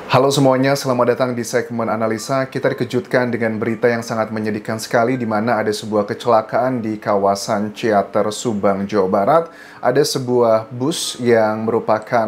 Halo semuanya, selamat datang di segmen analisa. Kita dikejutkan dengan berita yang sangat menyedihkan sekali di mana ada sebuah kecelakaan di kawasan Ciater, Subang, Jawa Barat. Ada sebuah bus yang merupakan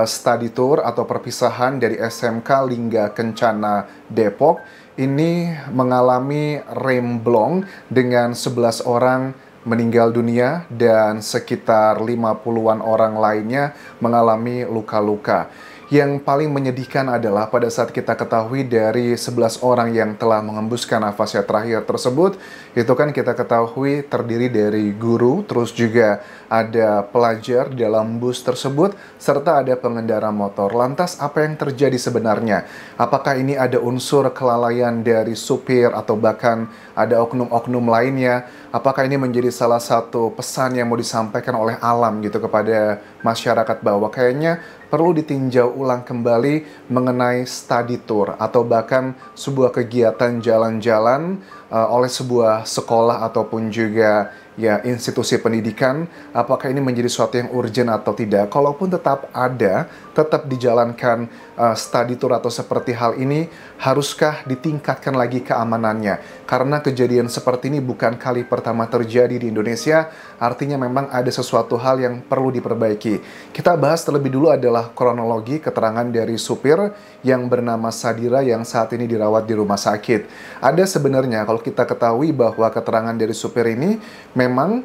study tour atau perpisahan dari SMK Lingga Kencana Depok. Ini mengalami remblong dengan 11 orang meninggal dunia dan sekitar 50-an orang lainnya mengalami luka-luka. Yang paling menyedihkan adalah pada saat kita ketahui dari 11 orang yang telah mengembuskan nafasnya terakhir tersebut, itu kan kita ketahui terdiri dari guru, terus juga ada pelajar di dalam bus tersebut, serta ada pengendara motor. Lantas apa yang terjadi sebenarnya? Apakah ini ada unsur kelalaian dari supir atau bahkan ada oknum-oknum lainnya? Apakah ini menjadi salah satu pesan yang mau disampaikan oleh alam gitu kepada masyarakat bahwa kayaknya perlu ditinjau ulang kembali mengenai study tour atau bahkan sebuah kegiatan jalan-jalan oleh sebuah sekolah ataupun juga ya institusi pendidikan, apakah ini menjadi sesuatu yang urgent atau tidak? Kalaupun tetap ada, tetap dijalankan study tour atau seperti hal ini, haruskah ditingkatkan lagi keamanannya? Karena kejadian seperti ini bukan kali pertama terjadi di Indonesia, artinya memang ada sesuatu hal yang perlu diperbaiki. Kita bahas terlebih dulu adalah kronologi keterangan dari supir yang bernama Sadira yang saat ini dirawat di rumah sakit. Ada sebenarnya kalau kita ketahui bahwa keterangan dari supir ini memang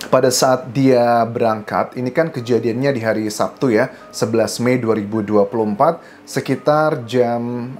pada saat dia berangkat, ini kan kejadiannya di hari Sabtu ya, 11 Mei 2024, sekitar jam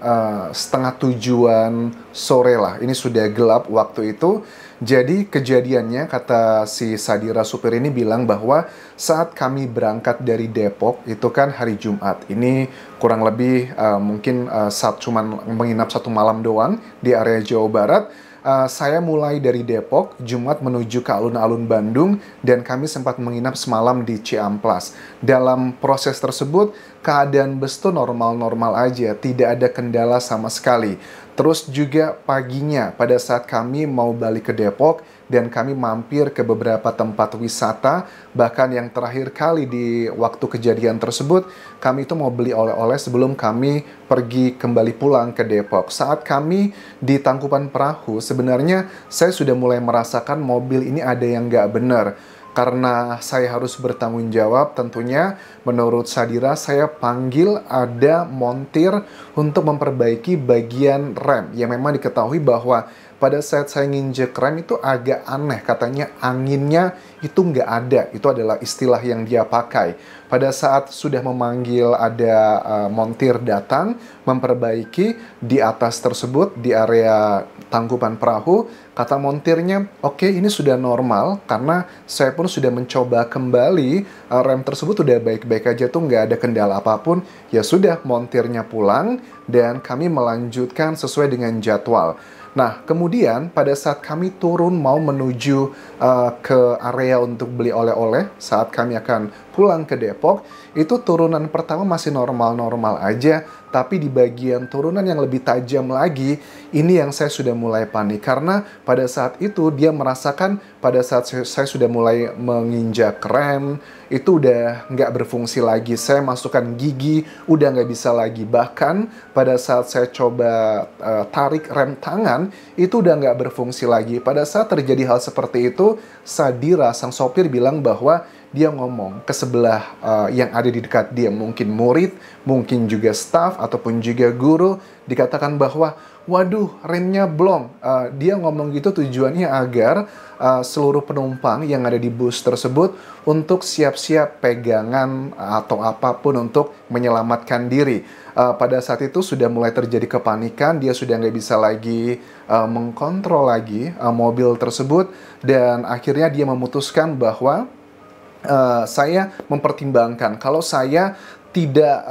setengah tujuan sore lah. Ini sudah gelap waktu itu. Jadi kejadiannya, kata si Sadira supir ini bilang bahwa saat kami berangkat dari Depok, itu kan hari Jumat. Ini kurang lebih mungkin cuman menginap satu malam doang di area Jawa Barat. Saya mulai dari Depok, Jumat menuju ke alun-alun Bandung, dan kami sempat menginap semalam di Ciamplas. Dalam proses tersebut, keadaan bus itu normal-normal aja, tidak ada kendala sama sekali. Terus juga paginya, pada saat kami mau balik ke Depok, dan kami mampir ke beberapa tempat wisata, bahkan yang terakhir kali di waktu kejadian tersebut, kami itu mau beli oleh-oleh sebelum kami pergi kembali pulang ke Depok. Saat kami di Tangkuban Perahu, sebenarnya saya sudah mulai merasakan mobil ini ada yang nggak benar. Karena saya harus bertanggung jawab, tentunya menurut Sadira saya panggil ada montir untuk memperbaiki bagian rem yang memang diketahui bahwa pada saat saya nginjek rem itu agak aneh, katanya anginnya itu nggak ada. Itu adalah istilah yang dia pakai. Pada saat sudah memanggil ada montir datang memperbaiki di atas tersebut di area Tangkuban Perahu, kata montirnya, oke, ini sudah normal karena saya pun sudah mencoba kembali, rem tersebut udah baik-baik aja tuh, nggak ada kendala apapun. Ya sudah, montirnya pulang dan kami melanjutkan sesuai dengan jadwal. Nah, kemudian pada saat kami turun mau menuju ke area untuk beli oleh-oleh, saat kami akan pulang ke Depok, itu turunan pertama masih normal-normal aja, tapi di bagian turunan yang lebih tajam lagi, ini yang saya sudah mulai panik. Karena pada saat itu dia merasakan pada saat saya sudah mulai menginjak rem, itu udah nggak berfungsi lagi. Saya masukkan gigi, udah nggak bisa lagi. Bahkan pada saat saya coba tarik rem tangan, itu udah nggak berfungsi lagi. Pada saat terjadi hal seperti itu, Sadira, sang sopir, bilang bahwa dia ngomong ke sebelah yang ada di dekat dia, mungkin murid, mungkin juga staff, ataupun juga guru, dikatakan bahwa, waduh, remnya blong. Dia ngomong gitu tujuannya agar seluruh penumpang yang ada di bus tersebut untuk siap-siap pegangan atau apapun untuk menyelamatkan diri. Pada saat itu sudah mulai terjadi kepanikan, dia sudah nggak bisa lagi mengkontrol lagi mobil tersebut, dan akhirnya dia memutuskan bahwa saya mempertimbangkan kalau saya tidak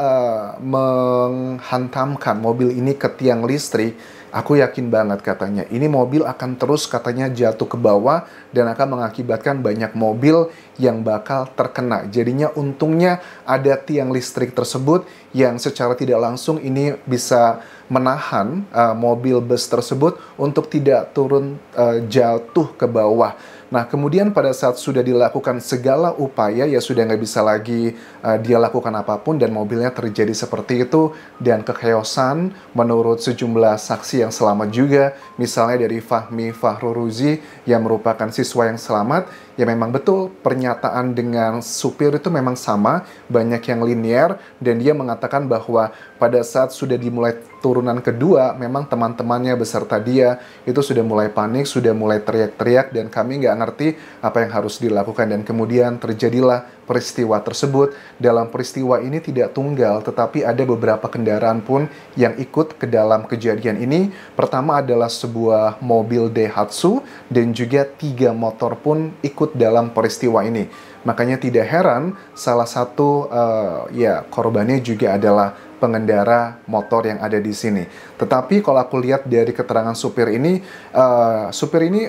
menghantamkan mobil ini ke tiang listrik, aku yakin banget, katanya, ini mobil akan terus, katanya, jatuh ke bawah dan akan mengakibatkan banyak mobil yang bakal terkena. Jadinya untungnya ada tiang listrik tersebut yang secara tidak langsung ini bisa menahan mobil bus tersebut untuk tidak turun jatuh ke bawah. Nah, kemudian pada saat sudah dilakukan segala upaya, ya sudah nggak bisa lagi dia lakukan apapun dan mobilnya terjadi seperti itu. Dan kechaosan menurut sejumlah saksi yang selamat juga, misalnya dari Fahmi Fahruruzi yang merupakan siswa yang selamat, ya memang betul pernyataan dengan supir itu memang sama, banyak yang linear, dan dia mengatakan bahwa pada saat sudah dimulai turunan kedua, memang teman-temannya beserta dia itu sudah mulai panik, sudah mulai teriak-teriak, dan kami nggak ngerti apa yang harus dilakukan. Dan kemudian terjadilah peristiwa tersebut. Dalam peristiwa ini tidak tunggal, tetapi ada beberapa kendaraan pun yang ikut ke dalam kejadian ini. Pertama adalah sebuah mobil Daihatsu, dan juga 3 motor pun ikut dalam peristiwa ini. Makanya tidak heran salah satu korbannya juga adalah pengendara motor yang ada di sini. Tetapi kalau aku lihat dari keterangan supir ini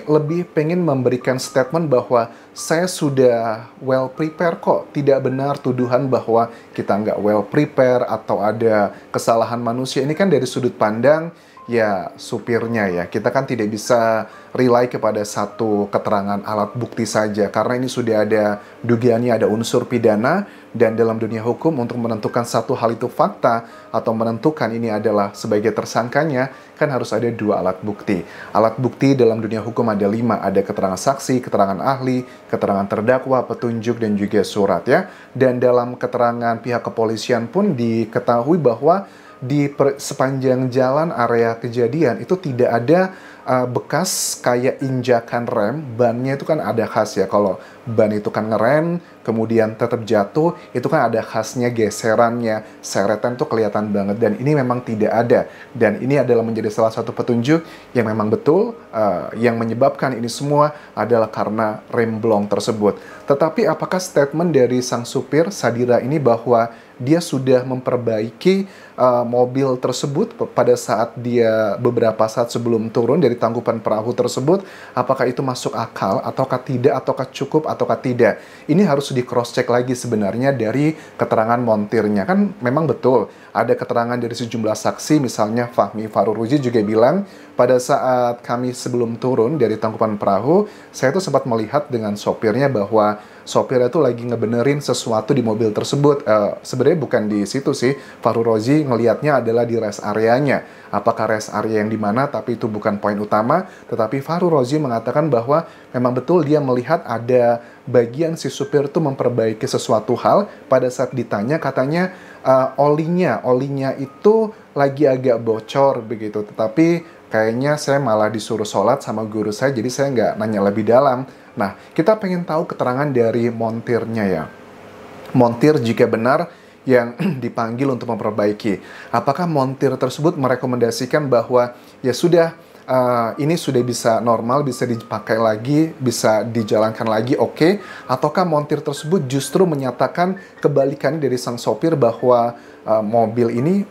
lebih pengen memberikan statement bahwa saya sudah well prepare kok. Tidak benar tuduhan bahwa kita nggak well prepare atau ada kesalahan manusia. Ini kan dari sudut pandang ya supirnya ya. Kita kan tidak bisa rely kepada satu keterangan alat bukti saja, karena ini sudah ada dugaannya ada unsur pidana, dan dalam dunia hukum untuk menentukan satu hal itu fakta atau menentukan ini adalah sebagai tersangkanya kan harus ada 2 alat bukti. Alat bukti dalam dunia hukum ada 5, ada keterangan saksi, keterangan ahli, keterangan terdakwa, petunjuk, dan juga surat ya. Dan dalam keterangan pihak kepolisian pun diketahui bahwa di sepanjang jalan area kejadian itu tidak ada bekas kayak injakan rem. Bannya itu kan ada khas ya, kalau ban itu kan ngerem kemudian tetap jatuh, itu kan ada khasnya geserannya, seretan tuh kelihatan banget, dan ini memang tidak ada. Dan ini adalah menjadi salah satu petunjuk yang memang betul yang menyebabkan ini semua adalah karena rem blong tersebut. Tetapi apakah statement dari sang supir Sadira ini bahwa dia sudah memperbaiki mobil tersebut pada saat dia beberapa saat sebelum turun dari tangkupan perahu tersebut, apakah itu masuk akal ataukah tidak, ataukah cukup ataukah tidak? Ini harus di cross check lagi sebenarnya dari keterangan montirnya. Kan memang betul ada keterangan dari sejumlah saksi, misalnya Fahmi Fahruruzi juga bilang pada saat kami sebelum turun dari tangkupan perahu, saya tuh sempat melihat dengan sopirnya bahwa sopirnya tuh lagi ngebenerin sesuatu di mobil tersebut. Sebenarnya bukan di situ sih, Fahruruzi ngelihatnya adalah di rest areanya. Apakah rest area yang di mana, tapi itu bukan poin utama. Tetapi Fahruruzi mengatakan bahwa memang betul dia melihat ada bagian si supir tuh memperbaiki sesuatu hal. Pada saat ditanya katanya olinya itu lagi agak bocor begitu. Tetapi kayaknya saya malah disuruh sholat sama guru saya, jadi saya nggak nanya lebih dalam. Nah, kita pengen tahu keterangan dari montirnya ya. Montir jika benar yang dipanggil untuk memperbaiki. Apakah montir tersebut merekomendasikan bahwa ya sudah, ini sudah bisa normal, bisa dipakai lagi, bisa dijalankan lagi, oke? Ataukah montir tersebut justru menyatakan kebalikan dari sang sopir bahwa mobil ini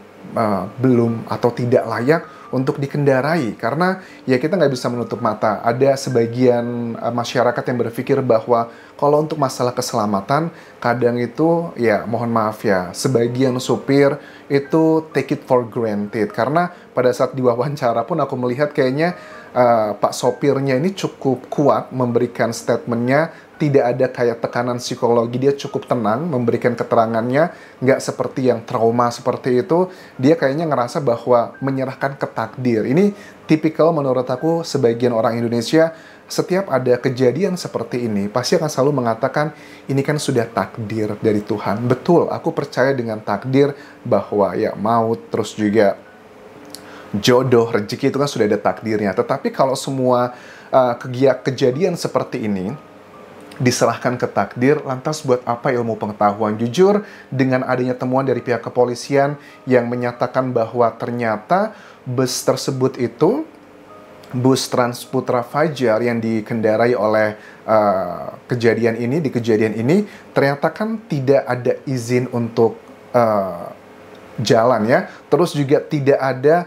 belum atau tidak layak untuk dikendarai? Karena ya kita nggak bisa menutup mata, ada sebagian masyarakat yang berpikir bahwa kalau untuk masalah keselamatan kadang itu ya mohon maaf ya, sebagian supir itu take it for granted. Karena pada saat diwawancara pun aku melihat kayaknya Pak sopirnya ini cukup kuat memberikan statementnya, tidak ada kayak tekanan psikologi, dia cukup tenang memberikan keterangannya, nggak seperti yang trauma seperti itu. Dia kayaknya ngerasa bahwa menyerahkan ke takdir. Ini tipikal menurut aku sebagian orang Indonesia, setiap ada kejadian seperti ini pasti akan selalu mengatakan ini kan sudah takdir dari Tuhan. Betul, aku percaya dengan takdir bahwa ya maut, terus juga jodoh, rezeki itu kan sudah ada takdirnya. Tetapi kalau semua kejadian seperti ini diserahkan ke takdir, lantas buat apa ilmu pengetahuan? Jujur, dengan adanya temuan dari pihak kepolisian yang menyatakan bahwa ternyata bus tersebut itu bus Transputra Fajar yang dikendarai oleh kejadian ini ternyata kan tidak ada izin untuk jalan ya. Terus juga tidak ada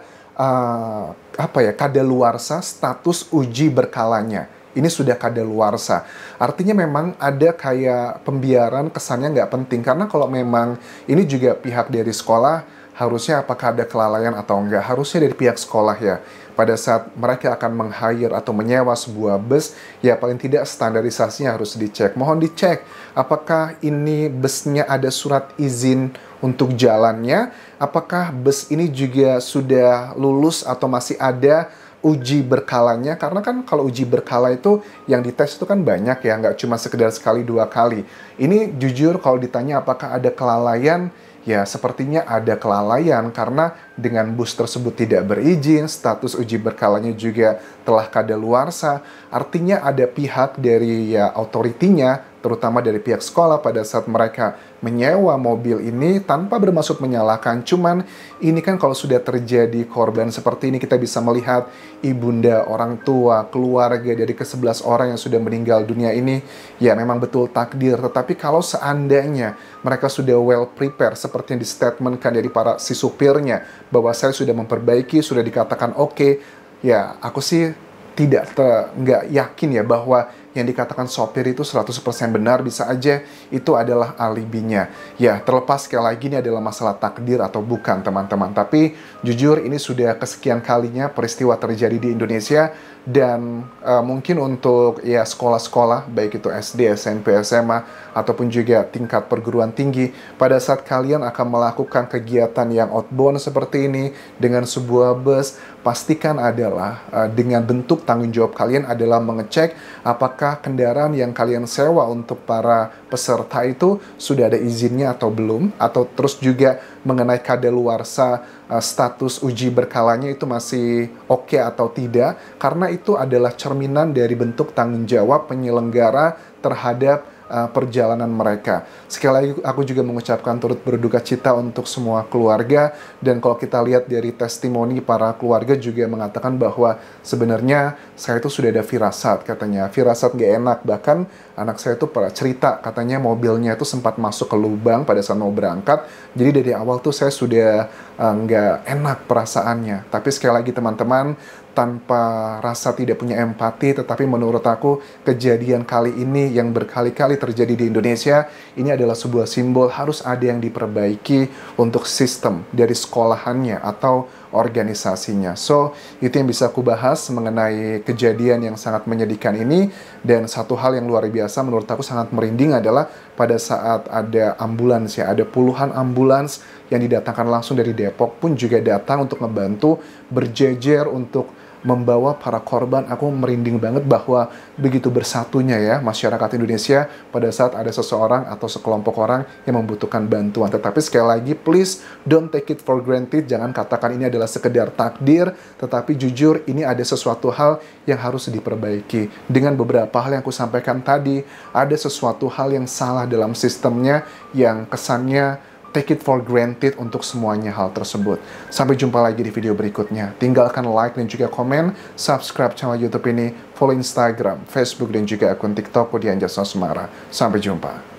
kadaluarsa status uji berkalanya. Ini sudah kadaluarsa. Artinya memang ada kayak pembiaran, kesannya nggak penting. Karena kalau memang ini juga pihak dari sekolah harusnya apakah ada kelalaian atau enggak? Harusnya dari pihak sekolah ya. Pada saat mereka akan meng-hire atau menyewa sebuah bus, ya paling tidak standarisasinya harus dicek. Mohon dicek, apakah ini busnya ada surat izin untuk jalannya? Apakah bus ini juga sudah lulus atau masih ada uji berkalanya? Karena kan kalau uji berkala itu yang dites itu kan banyak ya, nggak cuma sekedar sekali dua kali. Ini jujur kalau ditanya apakah ada kelalaian, ya sepertinya ada kelalaian karena dengan bus tersebut tidak berizin, status uji berkalanya juga telah kadaluarsa. Artinya ada pihak dari ya otoritinya, terutama dari pihak sekolah pada saat mereka menyewa mobil ini tanpa bermaksud menyalahkan. Cuman ini kan kalau sudah terjadi korban seperti ini, kita bisa melihat ibunda, orang tua, keluarga dari ke-11 orang yang sudah meninggal dunia ini, ya memang betul takdir. Tetapi kalau seandainya mereka sudah well prepare, seperti yang di-statementkan dari para si supirnya, bahwa saya sudah memperbaiki, sudah dikatakan oke, ya aku sih nggak yakin ya bahwa yang dikatakan sopir itu 100% benar. Bisa aja itu adalah alibinya. Ya, terlepas sekali lagi ini adalah masalah takdir atau bukan, teman-teman. Tapi jujur ini sudah kesekian kalinya peristiwa terjadi di Indonesia. Dan mungkin untuk ya sekolah-sekolah, baik itu SD, SMP, SMA, ataupun juga tingkat perguruan tinggi, pada saat kalian akan melakukan kegiatan yang outbound seperti ini dengan sebuah bus, pastikan adalah dengan bentuk tanggung jawab kalian adalah mengecek apakah kendaraan yang kalian sewa untuk para peserta itu sudah ada izinnya atau belum, atau terus juga mengenai kadaluarsa status uji berkalanya itu masih oke atau tidak, karena itu adalah cerminan dari bentuk tanggung jawab penyelenggara terhadap perjalanan mereka. Sekali lagi aku juga mengucapkan turut berduka cita untuk semua keluarga, dan kalau kita lihat dari testimoni para keluarga juga mengatakan bahwa sebenarnya saya itu sudah ada firasat, katanya firasat gak enak. Bahkan anak saya itu pernah cerita katanya mobilnya itu sempat masuk ke lubang pada saat mau berangkat. Jadi dari awal tuh saya sudah nggak enak perasaannya. Tapi sekali lagi teman-teman, tanpa rasa tidak punya empati, tetapi menurut aku kejadian kali ini yang berkali-kali terjadi di Indonesia, ini adalah sebuah simbol harus ada yang diperbaiki untuk sistem dari sekolahannya atau organisasinya. So, itu yang bisa aku bahas mengenai kejadian yang sangat menyedihkan ini. Dan satu hal yang luar biasa menurut aku sangat merinding adalah pada saat ada ambulans ya, ada puluhan ambulans yang didatangkan langsung dari Depok pun juga datang untuk membantu berjejer untuk membawa para korban. Aku merinding banget bahwa begitu bersatunya ya masyarakat Indonesia pada saat ada seseorang atau sekelompok orang yang membutuhkan bantuan. Tetapi sekali lagi, please don't take it for granted. Jangan katakan ini adalah sekedar takdir, tetapi jujur ini ada sesuatu hal yang harus diperbaiki. Dengan beberapa hal yang aku sampaikan tadi, ada sesuatu hal yang salah dalam sistemnya yang kesannya take it for granted untuk semuanya hal tersebut. Sampai jumpa lagi di video berikutnya. Tinggalkan like dan juga komen, subscribe channel YouTube ini, follow Instagram, Facebook, dan juga akun TikTok Dian Jasno Semara. Sampai jumpa.